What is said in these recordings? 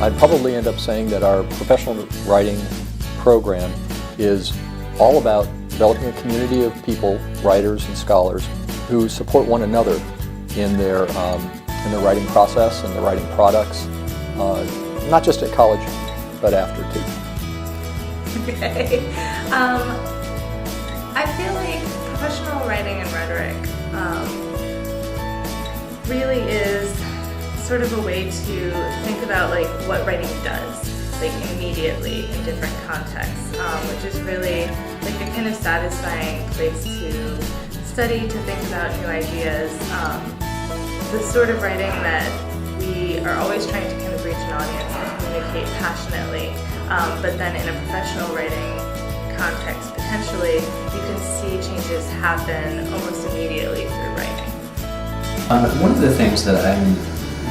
I'd probably end up saying that our professional writing program is all about developing a community of people, writers and scholars, who support one another in their writing process and their writing products, not just at college, but after too. Okay. I feel like professional writing and rhetoric really is sort of a way to think about like what writing does, like immediately in different contexts, which is really like a kind of satisfying place to study, to think about new ideas. The sort of writing that we are always trying to kind of reach an audience and communicate passionately, but then in a professional writing context, potentially you can see changes happen almost immediately through writing. One of the things that I'm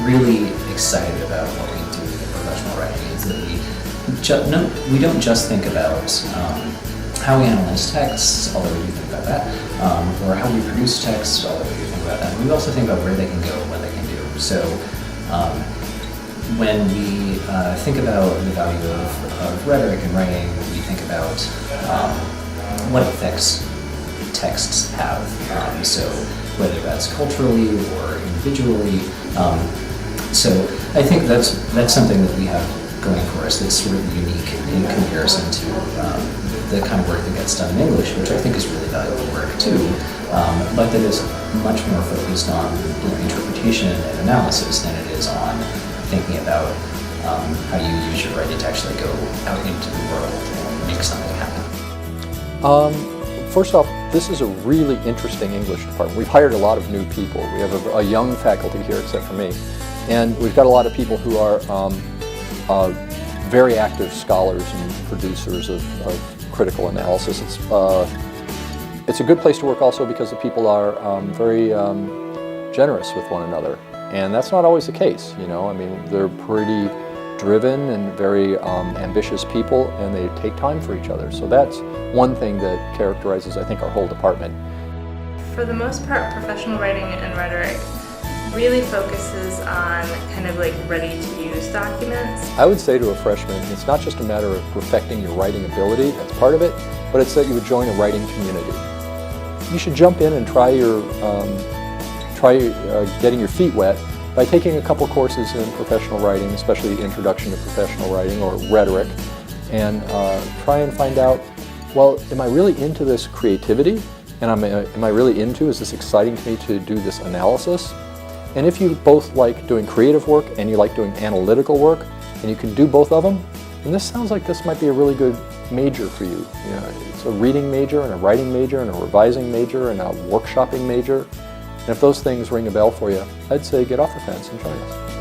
really excited about what we do in professional writing is that we don't just think about how we analyze texts, although we do think about that, or how we produce texts, although we do think about that. We also think about where they can go and what they can do. So when we think about the value of rhetoric and writing, we think about what effects texts have. So whether that's culturally or individually. So I think that's something that we have going for us that's sort of unique in comparison to the kind of work that gets done in English, which I think is really valuable work too, but that is much more focused on interpretation and analysis than it is on thinking about how you use your writing to actually go out into the world and make something happen. First off, this is a really interesting English department. We've hired a lot of new people. We have a young faculty here, except for me, and we've got a lot of people who are very active scholars and producers of critical analysis. It's a good place to work also because the people are very generous with one another, and that's not always the case. You know, I mean, they're pretty driven and very ambitious people, and they take time for each other. So that's one thing that characterizes, I think, our whole department. For the most part, professional writing and rhetoric really focuses on kind of like ready-to-use documents. I would say to a freshman, it's not just a matter of perfecting your writing ability, that's part of it, but it's that you would join a writing community. You should jump in and try getting your feet wet by taking a couple courses in professional writing, especially Introduction to Professional Writing or Rhetoric, and try and find out, well, am I really into this creativity? And am I really into, is this exciting to me to do this analysis? And if you both like doing creative work and you like doing analytical work, and you can do both of them, then this sounds like this might be a really good major for you. You know, it's a reading major and a writing major and a revising major and a workshopping major. And if those things ring a bell for you, I'd say get off the fence and join us.